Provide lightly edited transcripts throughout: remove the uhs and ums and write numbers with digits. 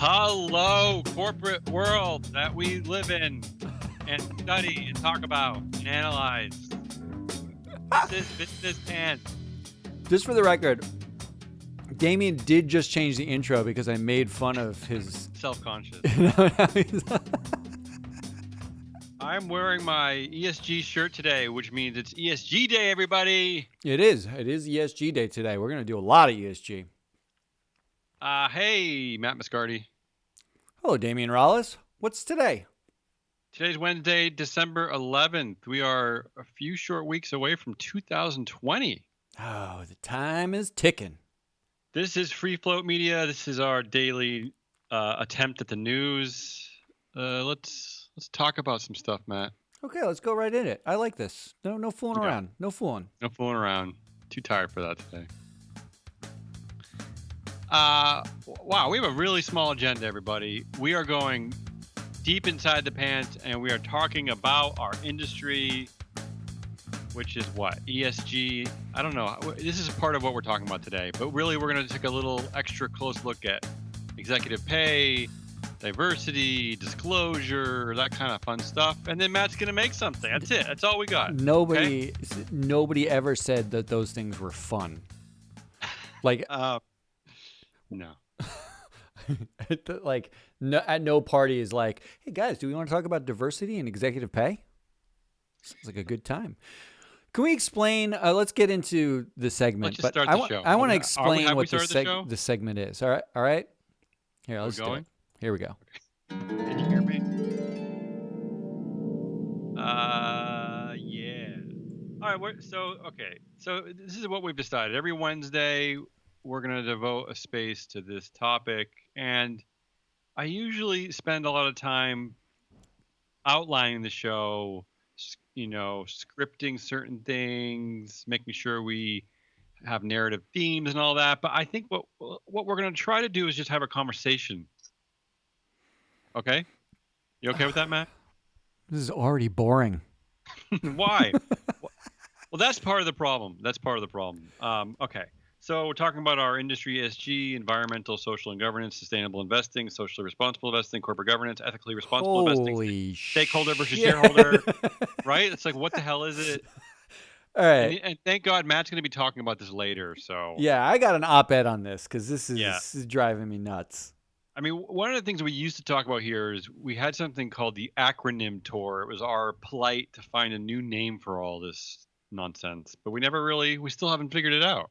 Hello, corporate world that we live in and study and talk about and analyze. This is Business Pants. Just for the record, Damion did just change the intro because I made fun of his. Self-conscious. I'm wearing my ESG shirt today, which means it's ESG Day, everybody. It is ESG Day today. We're going to do a lot of ESG. Hey, Matt Mascardi. Hello, Damion Rollis. What's today? Today's Wednesday, December 11th. We are a few short weeks away from 2020. Oh, the time is ticking. This is Free Float Media. This is our daily attempt at the news. Let's talk about some stuff, Matt. Okay, let's go right in it. I like this. No fooling Yeah. around. No fooling. No fooling around. Too tired for that today. Wow, we have a really small agenda, everybody. We are going deep inside the pants, and we are talking about our industry, which is what? ESG? I don't know. This is part of what we're talking about today, but really we're going to take a little extra close look at executive pay, diversity, disclosure, that kind of fun stuff. And then Matt's going to make something. That's it. That's all we got. Nobody ever said that those things were fun. Like, no. Like, at no party is like, hey guys, do we want to talk about diversity and executive pay? Sounds like a good time. Can we explain? Let's get into the segment. Let's just start the show. I want to explain what the segment is. All right. Here, let's do it. Here we go. Can you hear me? Yeah. All right. So this is what we've decided. Every Wednesday, we're going to devote a space to this topic, and I usually spend a lot of time outlining the show, scripting certain things, making sure we have narrative themes and all that. But I think what we're going to try to do is just have a conversation. Okay? You okay with that, Matt? This is already boring. Why? Well, that's part of the problem. Okay. So we're talking about our industry, ESG, environmental, social, and governance, sustainable investing, socially responsible investing, corporate governance, ethically responsible investing, stakeholder versus shareholder, right? It's like, what the hell is it? All right. And thank God Matt's going to be talking about this later. So yeah, I got an op-ed on this because this is driving me nuts. I mean, one of the things we used to talk about here is we had something called the acronym tour. It was our plight to find a new name for all this nonsense, but we still haven't figured it out.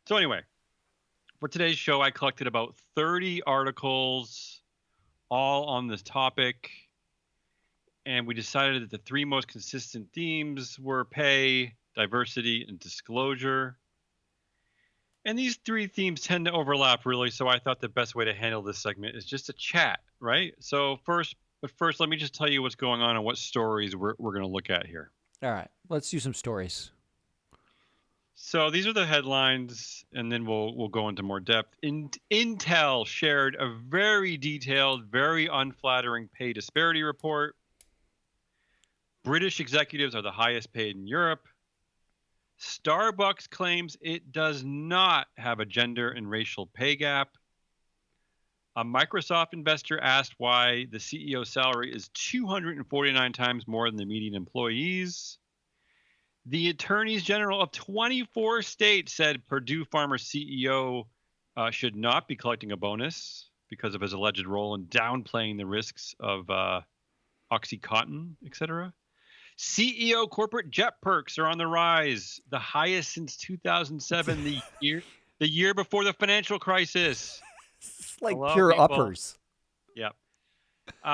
So anyway, for today's show, I collected about 30 articles all on this topic, and we decided that the three most consistent themes were pay, diversity, and disclosure. And these three themes tend to overlap, really, so I thought the best way to handle this segment is just a chat, right? So first, let me just tell you what's going on and what stories we're going to look at here. All right, let's do some stories. So these are the headlines, and then we'll go into more depth. Intel shared a very detailed, very unflattering pay disparity report. British executives are the highest paid in Europe. Starbucks claims it does not have a gender and racial pay gap. A Microsoft investor asked why the CEO's salary is 249 times more than the median employees. The attorneys general of 24 states said Purdue Pharma CEO should not be collecting a bonus because of his alleged role in downplaying the risks of OxyContin, etc. CEO corporate jet perks are on the rise, the highest since 2007, the year before the financial crisis. It's like pure people. Uppers. Yep.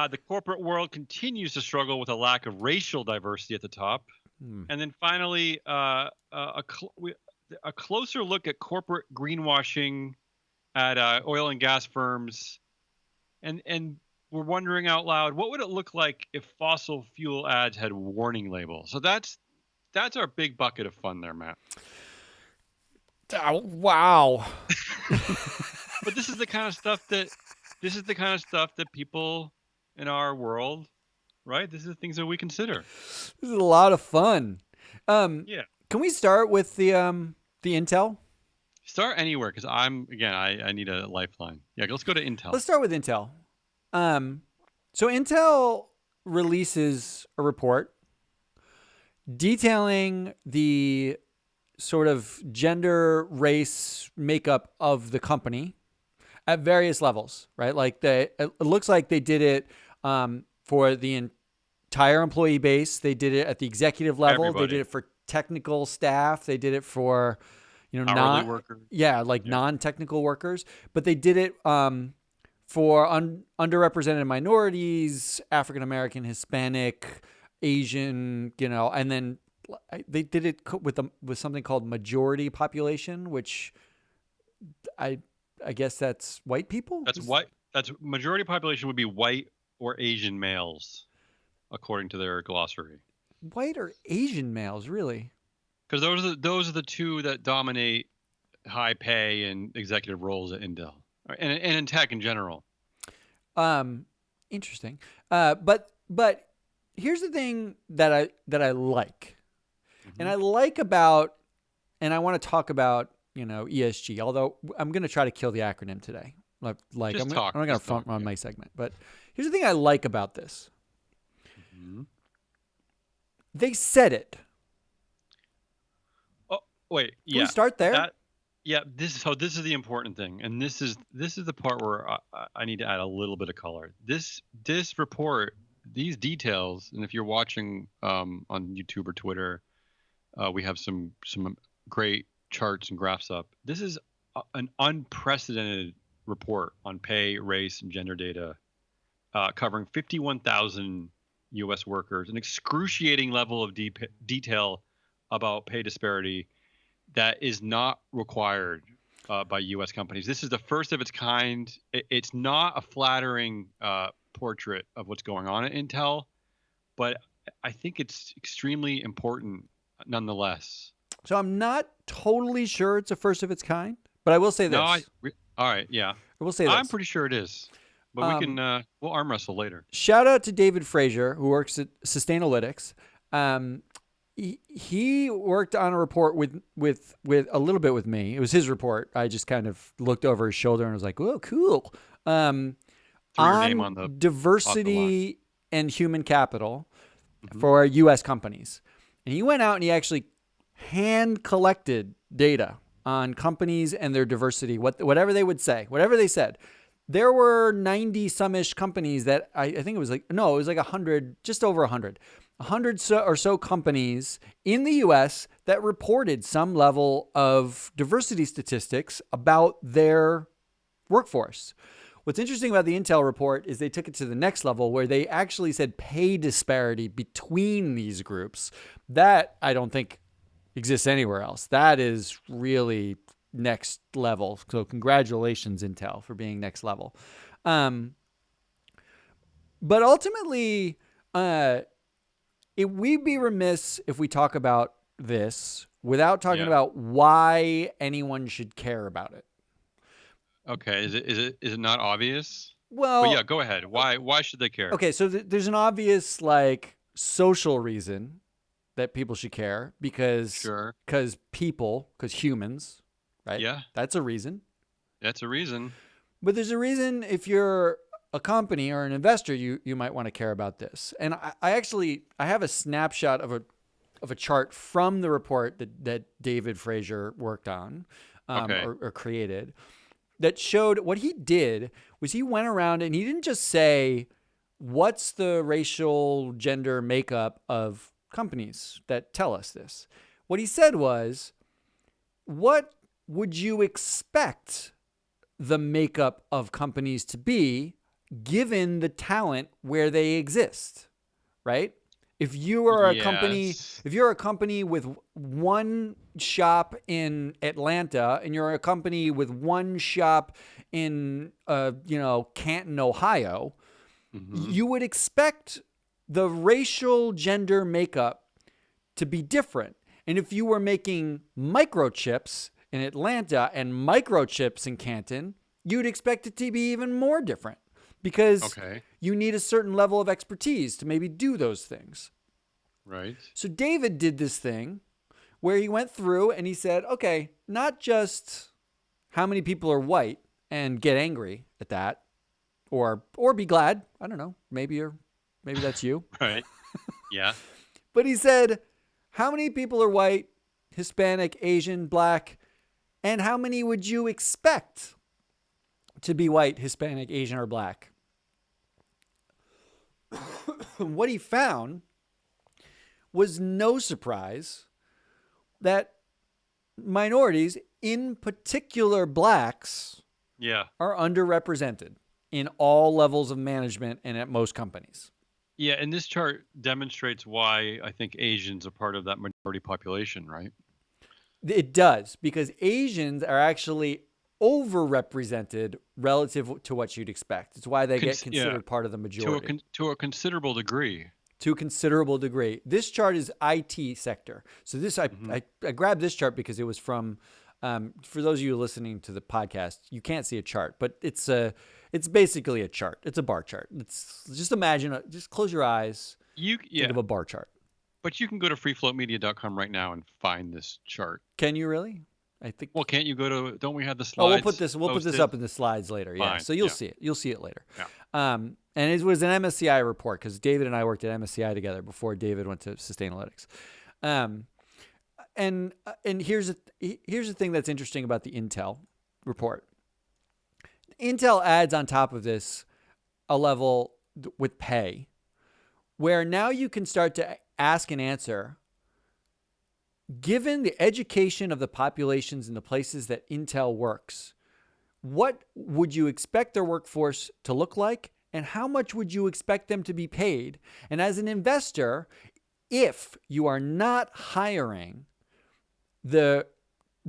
The corporate world continues to struggle with a lack of racial diversity at the top. And then finally, a closer look at corporate greenwashing at oil and gas firms. And we're wondering out loud, what would it look like if fossil fuel ads had warning labels? So that's our big bucket of fun there, Matt. Wow. But this is the kind of stuff that people in our world, right? This is the things that we consider. This is a lot of fun. Yeah. Can we start with the Intel? Start anywhere because I need a lifeline. Yeah, let's go to Intel. Let's start with Intel. So Intel releases a report detailing the sort of gender race makeup of the company at various levels, right? Like it looks like they did it for the entire employee base. They did it at the executive level. They did Everybody, it for technical staff. They did it for, hourly workers. like Yeah, non-technical workers. But they did it for underrepresented minorities, African American, Hispanic, Asian, and then they did it with something called majority population, which I I guess that's white people. that's white. That's majority population would be white or Asian males, according to their glossary. White or Asian males, really? Because those are the two that dominate high pay and executive roles at Intel, and in tech in general. Um, Interesting. But here's the thing that I like, and Hmm. I like about, and I want to talk about ESG. Although I'm going to try to kill the acronym today. Like Just I'm talk. not going to Just front talk. run Yeah. my segment. But here's the thing I like about this. Hmm. They said it. Oh, wait. Can we Yeah. start there? That. Yeah. This is the important thing, and this is the part where I need to add a little bit of color. This report, these details, and if you're watching on YouTube or Twitter, we have some great charts and graphs up. This is an unprecedented report on pay, race, and gender data, covering 51,000 U.S. workers, an excruciating level of detail about pay disparity that is not required by U.S. companies. This is the first of its kind. It's not a flattering portrait of what's going on at Intel, but I think it's extremely important nonetheless. So I'm not totally sure it's a first of its kind, but I will say No, this. all right, yeah, I will say I'm this. pretty sure it is, but Um, we'll arm wrestle later. Shout out to David Frazier, who works at Sustainalytics. Um, he worked on a report with a little bit with me. It was his report. I just kind of looked over his shoulder and was like, "Oh, cool." Threw your name On on the line. diversity and human capital Hmm. for U.S. companies, and he went out and he actually hand collected data on companies and their diversity, whatever they would say, whatever they said. There were 90 some ish companies that I think it was like 100, just over 100. 100 or so companies in the US that reported some level of diversity statistics about their workforce. What's interesting about the Intel report is they took it to the next level where they actually said pay disparity between these groups. That I don't think exists anywhere else. That is really next level. So congratulations, Intel, for being next level. Um, but ultimately, we'd be remiss if we talk about this without talking Yeah. about why anyone should care about it. Okay. Is it not obvious? But yeah, Well, go ahead. Why should they care? okay, so there's an obvious like social reason that people should care Sure. because humans, right? Yeah, That's a reason. that's a reason. But there's a reason if you're a company or an investor, you might want to care about this. And I have a snapshot of a chart from the report that David Frazier worked on Okay. or created that showed what he did was he went around and he didn't just say what's the racial gender makeup of companies that tell us this. What he said was, what would you expect the makeup of companies to be given the talent where they exist, right? If you are a company, Yes. if you're a company with one shop in Atlanta and you're a company with one shop in Canton, Ohio, Hmm. you would expect the racial gender makeup to be different. And if you were making microchips in Atlanta and microchips in Canton, you'd expect it to be even more different because Okay. you need a certain level of expertise to maybe do those things. Right. So David did this thing where he went through and he said, okay, not just how many people are white and get angry at that, or be glad. I don't know. Maybe that's you. Right. Yeah. But he said, how many people are white, Hispanic, Asian, black, and how many would you expect to be white, Hispanic, Asian, or black? What he found was no surprise that minorities, in particular blacks, Yeah. are underrepresented in all levels of management and at most companies. Yeah, and this chart demonstrates why I think Asians are part of that majority population, right? It does, because Asians are actually overrepresented relative to what you'd expect. It's why they get Yeah, considered part of the majority. to a considerable degree. To a considerable degree. This chart is IT sector. So this I grabbed this chart because it was from for those of you listening to the podcast, you can't see a chart, but it's basically a chart. It's a bar chart. It's just imagine, just close your eyes, think of a bar chart. But you can go to freefloatmedia.com right now and find this chart. Can you really? I think. Well, can't you go to? Don't we have the slides? Oh, we'll put this up in the slides later. Fine. Yeah, so you'll see it. You'll see it later. Yeah. And it was an MSCI report because David and I worked at MSCI together before David went to Sustainalytics. And here's the thing that's interesting about the Intel report. Intel adds on top of this a level with pay, where now you can start to ask and answer, given the education of the populations in the places that Intel works, what would you expect their workforce to look like? And how much would you expect them to be paid? And as an investor, if you are not hiring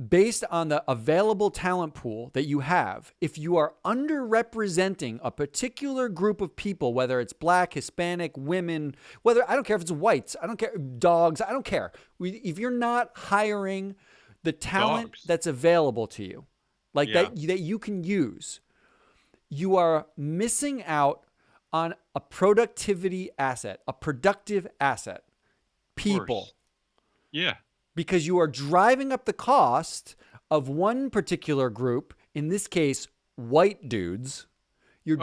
based on the available talent pool that you have, if you are underrepresenting a particular group of people, whether it's black, Hispanic, women, I don't care if it's whites, I don't care, dogs, I don't care. If you're not hiring the talent that's available to you, that you can use, you are missing out on a productivity asset, a productive asset. People. Yeah. Because you are driving up the cost of one particular group, in this case, white dudes. You're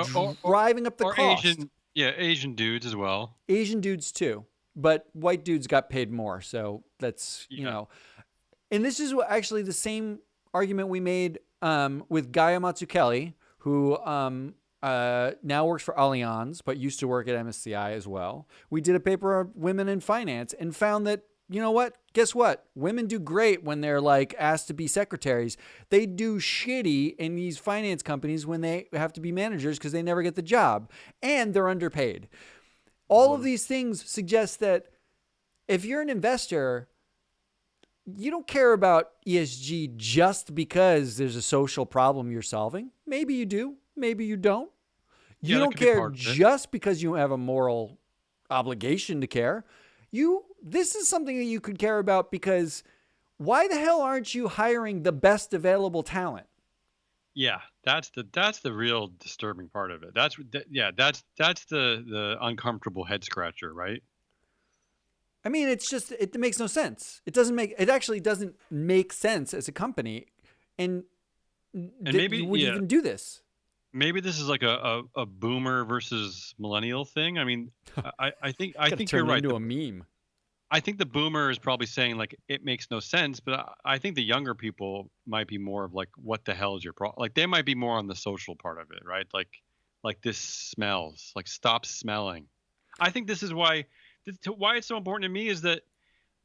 driving up the cost. Asian dudes as well. Asian dudes too. But white dudes got paid more. So that's, And this is actually the same argument we made with Gaia Mazzucchelli, who now works for Allianz, but used to work at MSCI as well. We did a paper on women in finance and found that, you know what? Guess what? Women do great when they're asked to be secretaries. They do shitty in these finance companies when they have to be managers because they never get the job and they're underpaid. All of these things suggest that if you're an investor, you don't care about ESG just because there's a social problem you're solving. Maybe you do. Maybe you don't. You don't care just because you have a moral obligation to care. This is something that you could care about because why the hell aren't you hiring the best available talent? Yeah, that's the real disturbing part of it. That's the uncomfortable head scratcher, right? I mean, it makes no sense. It actually doesn't make sense as a company, and maybe you would even do this. Maybe this is like a boomer versus millennial thing. I mean, I think you're right. Into a meme. I think the boomer is probably saying it makes no sense, but I think the younger people might be more of what the hell is your problem? They might be more on the social part of it, right? Like this smells. Stop smelling. I think this is why it's so important to me is that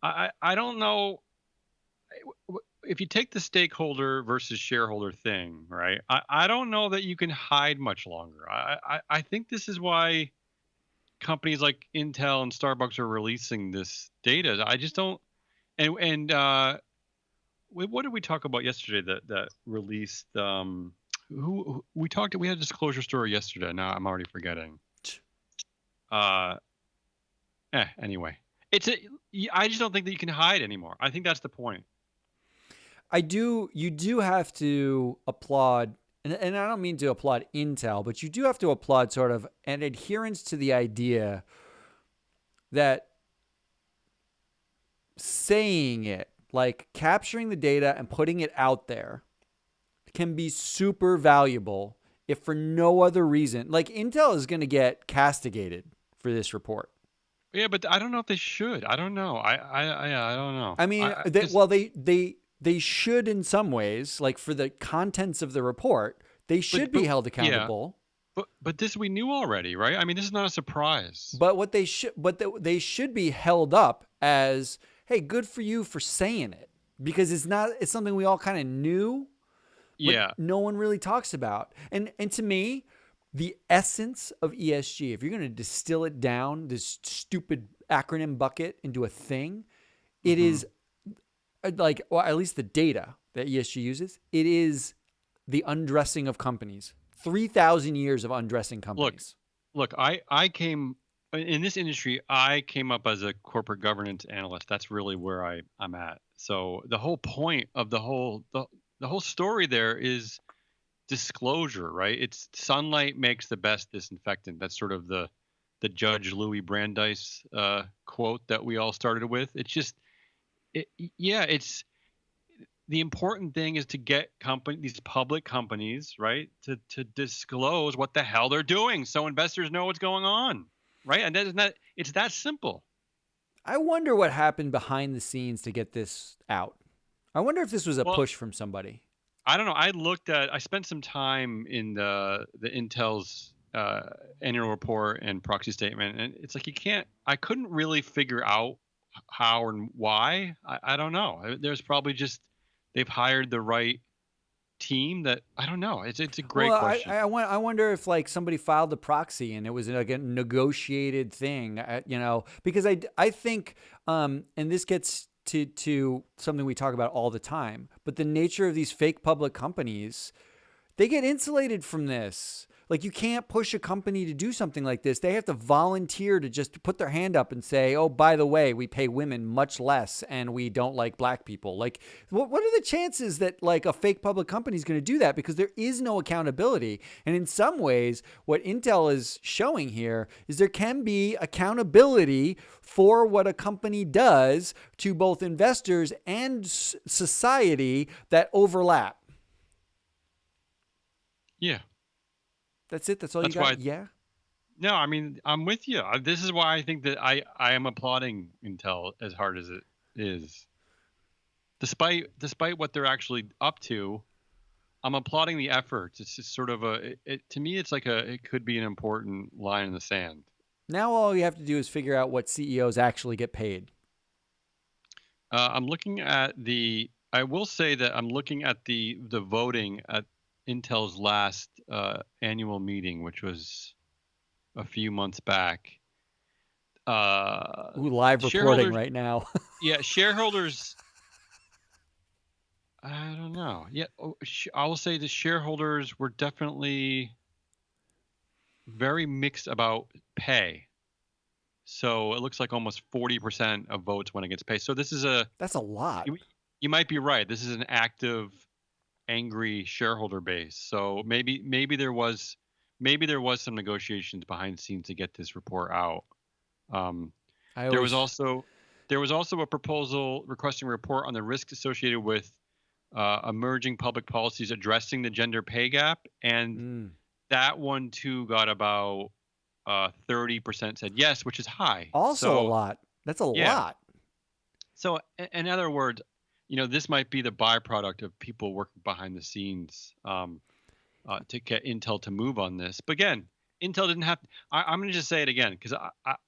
I don't know if you take the stakeholder versus shareholder thing, right? I don't know that you can hide much longer. I think this is why companies like Intel and Starbucks are releasing this data. I just don't. And what did we talk about yesterday that released? Who we talked? We had a disclosure story yesterday. Now I'm already forgetting. Anyway, I just don't think that you can hide anymore. I think that's the point. You do have to applaud, and I don't mean to applaud Intel, but you do have to applaud sort of an adherence to the idea that saying it, capturing the data and putting it out there, can be super valuable if for no other reason. Like Intel is going to get castigated for this report. Yeah, but I don't know if they should. I don't know. I don't know. I mean, Because they should in some ways, like for the contents of the report, they should be but held yeah, accountable. but this we knew already, right? I mean, this is not a surprise. But they should be held up as, hey, good for you for saying it, because it's something we all kind of knew, but Yeah. no one really talks about. And to me, the essence of ESG, if you're going to distill it down, this stupid acronym bucket into a thing, it Hmm. is like, or at least the data that ESG uses, it is the undressing of companies. 3,000 years of undressing Look, companies. look. I came in this industry. I came up as a corporate governance analyst. That's really where I'm at. So the whole point of the whole story there is disclosure, right? It's sunlight makes the best disinfectant. That's sort of the Judge Louis Brandeis quote that we all started with. It's just, yeah, it's the important thing is to get these public companies, right, to disclose what the hell they're doing, so investors know what's going on, right? And that it's that simple. I wonder what happened behind the scenes to get this out. I wonder if this was a Well, push from somebody. I don't know. I spent some time in the Intel's annual report and proxy statement, and it's like I couldn't really figure out how and why. I don't know. There's probably just they've hired the right team that I don't know. It's a Well, great question. I wonder if like somebody filed a proxy and it was like a negotiated thing, because I think, and this gets to something we talk about all the time, but the nature of these fake public companies, they get insulated from this. Like you can't push a company to do something like this. They have to volunteer to just put their hand up and say, "Oh, by the way, we pay women much less and we don't like black people." Like what are the chances that like a fake public company is going to do that, because there is no accountability. And in some ways, what Intel is showing here is there can be accountability for what a company does to both investors and society that overlap. Yeah, That's it. That's all you that's why. got. Yeah. No, I mean I'm with you. This is why I think that I am applauding Intel as hard as it is, despite what they're actually up to. I'm applauding the efforts. It's just sort of to me, it's like it could be an important line in the sand. Now all you have to do is figure out what CEOs actually get paid. I'm looking at I will say that I'm looking at the voting at Intel's last annual meeting, which was a few months back. Ooh, live reporting Shareholders, right now. yeah, shareholders. I don't know. Yeah, I will say the shareholders were definitely very mixed about pay. So it looks like almost 40% of votes went against pay. So this is That's a lot. you might be right. This is an active, angry shareholder base. So maybe there was some negotiations behind the scenes to get this report out. Um, I there was always also a proposal requesting a report on the risks associated with emerging public policies addressing the gender pay gap, and mm, that one too got about 30% said yes, which is high. also a So lot. That's a yeah. lot. So in other words, this might be the byproduct of people working behind the scenes to get Intel to move on this. But again, Intel didn't have. I'm going to just say it again because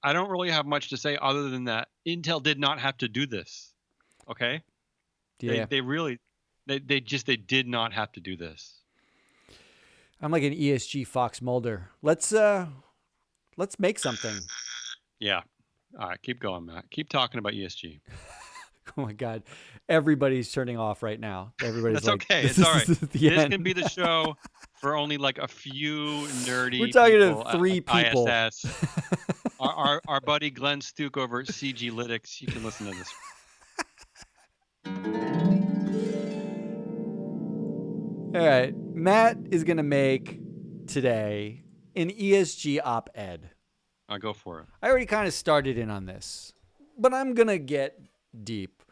I don't really have much to say other than that Intel did not have to do this. Okay, Yeah. they really they did not have to do this. I'm like an ESG Fox Mulder. Let's make something. Yeah. All right, keep going, Matt. Keep talking about ESG. Oh my God. Everybody's turning off right now. Everybody's That's like, okay. this It's all right. is the This can end. be the show for only like a few We're nerdy talking to people three at people. ISS. Our buddy Glenn Stuke over at CG Lytics. You can listen to this. All right. Matt is going to make today an ESG op ed. I'll go for it. I already kind of started in on this, but I'm going to get deep.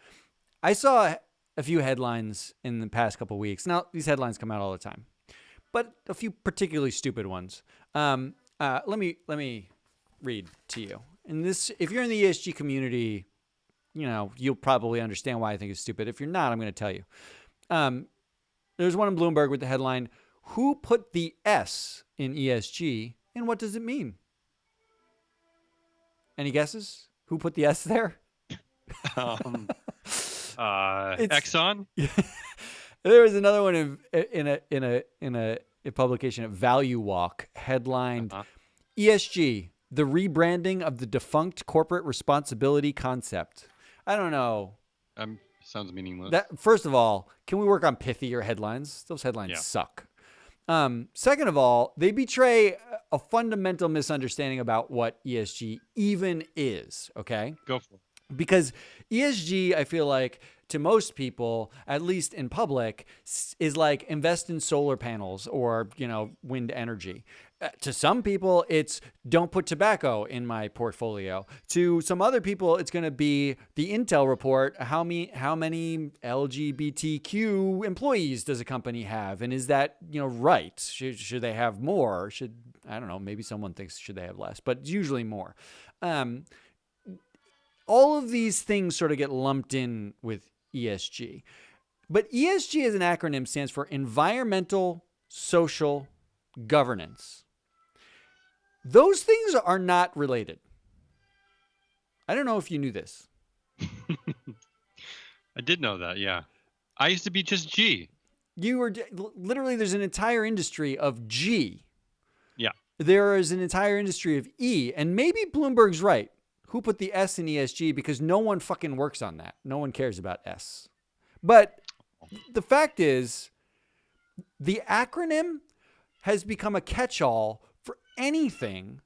I saw a few headlines in the past couple of weeks. Now, these headlines come out all the time, but a few particularly stupid ones. Let me read to you. And this, if you're in the ESG community, you'll probably understand why I think it's stupid. If you're not, I'm going to tell you. There's one in Bloomberg with the headline, "Who put the S in ESG and what does it mean?" Any guesses? Who put the S there? Um, Exxon. There was another one in a publication at Value Walk headlined, "ESG, the rebranding of the defunct corporate responsibility concept." I don't know. Sounds meaningless. First of all, can we work on pithier headlines? Those headlines suck. Second of all, they betray a fundamental misunderstanding about what ESG even is. Okay? Go for it. Because ESG, I feel like, to most people, at least in public, is like invest in solar panels or, wind energy. To some people, it's don't put tobacco in my portfolio. To some other people, it's going to be the Intel report. How many LGBTQ employees does a company have? And is that, right? Should they have more? I don't know, maybe someone thinks should they have less, but it's usually more. All of these things sort of get lumped in with ESG. But ESG as an acronym stands for Environmental, Social, Governance. Those things are not related. I don't know if you knew this. I did know that, yeah. I used to be just G. Literally, there's an entire industry of G. Yeah. There is an entire industry of E. And maybe Bloomberg's right. Who put the S in ESG? Because no one fucking works on that. No one cares about S. But the fact is, the acronym has become a catch-all for anything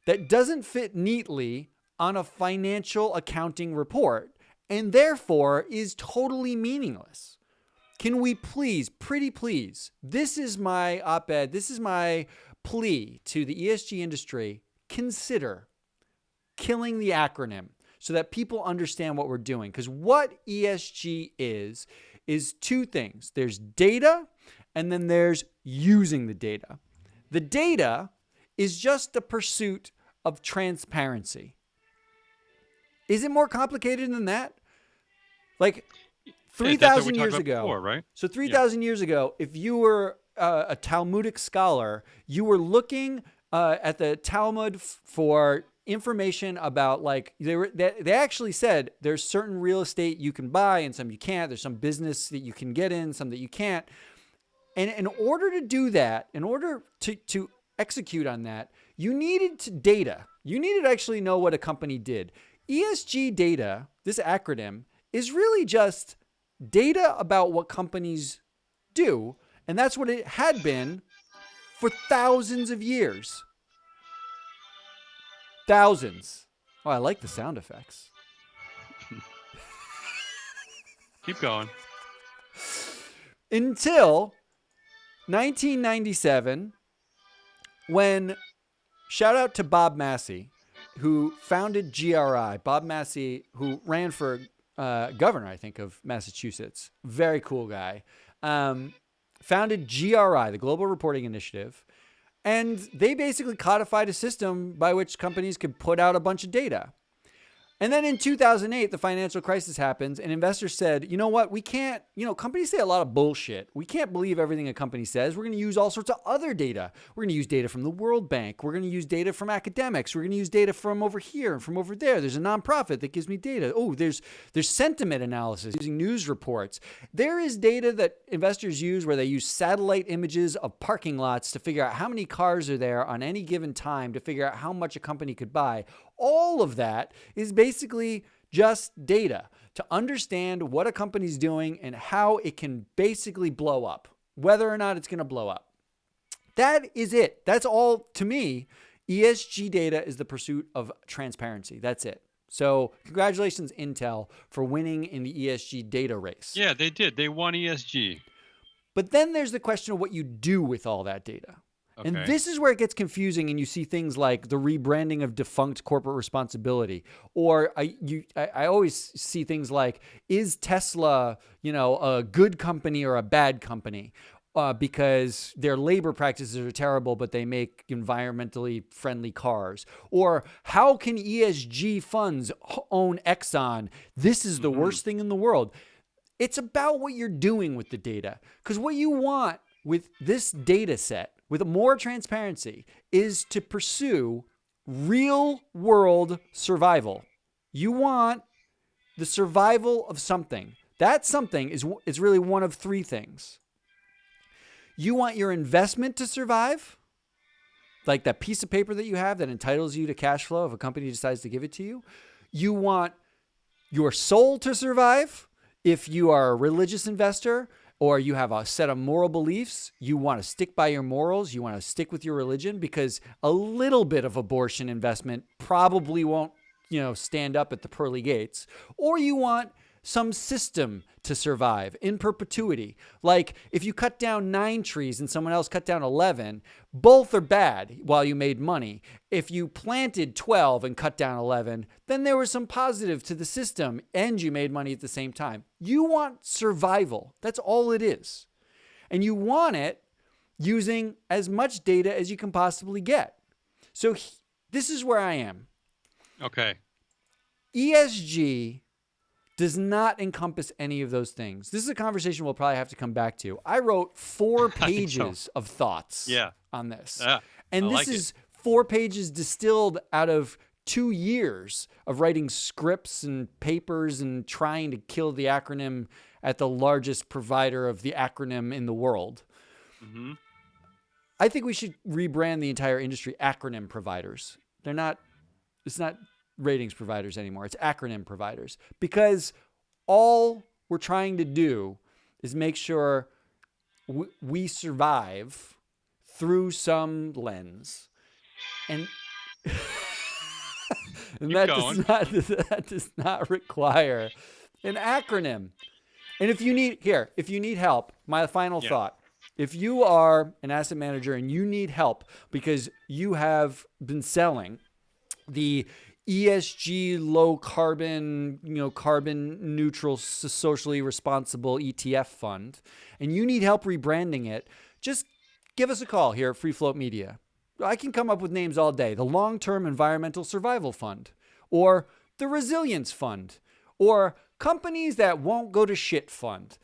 that doesn't fit neatly on a financial accounting report and therefore is totally meaningless. Can we please, pretty please, this is my op-ed, this is my plea to the ESG industry, consider killing the acronym so that people understand what we're doing. Because what ESG is two things. There's data, and then there's using the data. The data is just the pursuit of transparency. Is it more complicated than that? Like 3,000 years ago, before, right? So 3,000 years ago, if you were a Talmudic scholar, you were looking at the Talmud for information about, like, they actually said there's certain real estate you can buy and some you can't. There's some business that you can get in, some that you can't. And in order to do that, in order to execute on that, you needed data. You needed to actually know what a company did. ESG data, this acronym, is really just data about what companies do. And that's what it had been for thousands of years. Thousands. Oh, I like the sound effects. Keep going. Until 1997, when, shout out to Bob Massey, who founded GRI. Bob Massey, who ran for governor, I think, of Massachusetts. Very cool guy. Founded GRI, the Global Reporting Initiative. And they basically codified a system by which companies could put out a bunch of data. And then in 2008, the financial crisis happens, and investors said, you know what, we can't, companies say a lot of bullshit. We can't believe everything a company says. We're going to use all sorts of other data. We're going to use data from the World Bank. We're going to use data from academics. We're going to use data from over here and from over there. There's a nonprofit that gives me data. Oh, there's sentiment analysis using news reports. There is data that investors use where they use satellite images of parking lots to figure out how many cars are there on any given time to figure out how much a company could buy. All of that is basically just data to understand what a company's doing and how it can basically blow up, whether or not it's going to blow up. That is it. That's all. To me, ESG data is the pursuit of transparency. That's it. So congratulations, Intel, for winning in the ESG data race. Yeah, they did. They won ESG. But then there's the question of what you do with all that data. And Okay. this is where it gets confusing, and you see things like the rebranding of defunct corporate responsibility, or I always see things like, is Tesla, a good company or a bad company? Because their labor practices are terrible, but they make environmentally friendly cars. Or how can ESG funds own Exxon? This is the Mm-hmm. worst thing in the world. It's about what you're doing with the data. Because what you want with this data set, with more transparency, is to pursue real world survival. You want the survival of something. That something is really one of three things. You want your investment to survive, like that piece of paper that you have that entitles you to cash flow if a company decides to give it to you. You want your soul to survive. If you are a religious investor or you have a set of moral beliefs, you want to stick by your morals, you want to stick with your religion, because a little bit of abortion investment probably won't, stand up at the pearly gates. Or you want some system to survive in perpetuity. Like if you cut down 9 trees and someone else cut down 11, both are bad while you made money. If you planted 12 and cut down 11, then there was some positive to the system and you made money at the same time. You want survival. That's all it is. And you want it using as much data as you can possibly get. So this is where I am. Okay. ESG does not encompass any of those things. This is a conversation we'll probably have to come back to. I wrote 4 I think so. pages of thoughts on this. Yeah. And I this like is 4 pages distilled out of 2 years of writing scripts and papers and trying to kill the acronym at the largest provider of the acronym in the world. Mm-hmm. I think we should rebrand the entire industry acronym providers. It's not ratings providers anymore. It's acronym providers, because all we're trying to do is make sure we survive through some lens. And that does not require an acronym. And if you need help, my final thought, if you are an asset manager and you need help because you have been selling the ESG low carbon, carbon neutral, socially responsible ETF fund, and you need help rebranding it, just give us a call here at Free Float Media. I can come up with names all day. The Long-Term Environmental Survival Fund, or the Resilience Fund, or Companies That Won't Go to Shit Fund.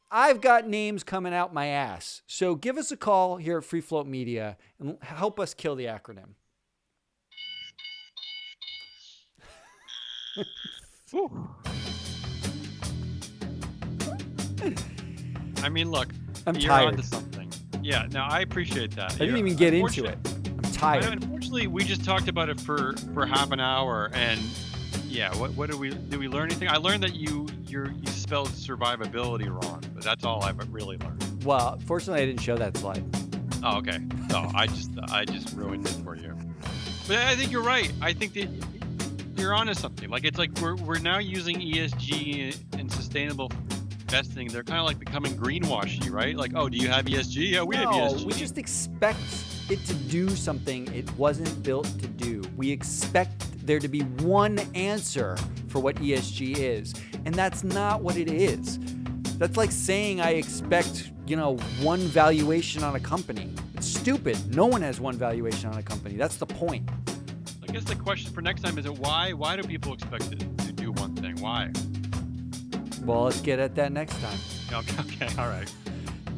I've got names coming out my ass. So give us a call here at Free Float Media and help us kill the acronym. I mean, look, I'm you're tired. onto something. Yeah, no, I appreciate that. I didn't even get into it. I'm tired. Unfortunately, we just talked about it for half an hour, and what did we learn anything? I learned that you spelled survivability wrong, but that's all I've really learned. Well, fortunately, I didn't show that slide. Oh, okay. So I just ruined it for you. But I think you're right. I think that you're onto something. Like, it's like we're now using ESG and sustainable investing. They're kind of like becoming greenwashy, right? Like, oh, do you have ESG? Yeah, we have ESG. We just expect it to do something it wasn't built to do. We expect there to be one answer for what ESG is, and that's not what it is. That's like saying I expect, one valuation on a company. It's stupid. No one has one valuation on a company. That's the point. I guess the question for next time is why do people expect it to do one thing? Why? Well, let's get at that next time. Okay, all right.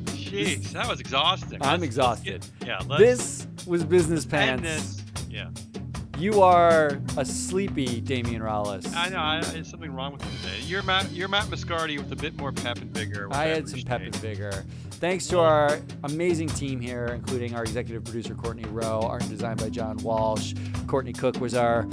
Jeez, that was exhausting. I'm exhausted. Let's This was Business Pants. Yeah. You are a sleepy Damion Rollis. I know. There's something wrong with you today. You're Matt Mascardi with a bit more pep and vigor. I had some pep and vigor. Thanks to our amazing team here, including our executive producer, Courtney Rowe, art and design by John Walsh. Courtney Cook was our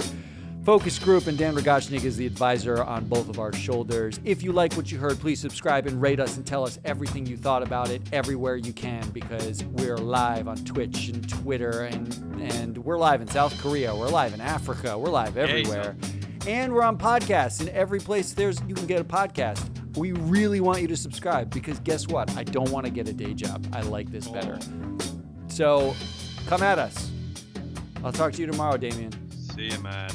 focus group, and Dan Rogachnik is the advisor on both of our shoulders. If you like what you heard, please subscribe and rate us and tell us everything you thought about it everywhere you can, because we're live on Twitch and Twitter, and we're live in South Korea, we're live in Africa, we're live everywhere. And we're on podcasts in every place you can get a podcast. We really want you to subscribe, because guess what? I don't want to get a day job. I like this better. So Come at us. I'll talk to you tomorrow, Damian. See you, Matt.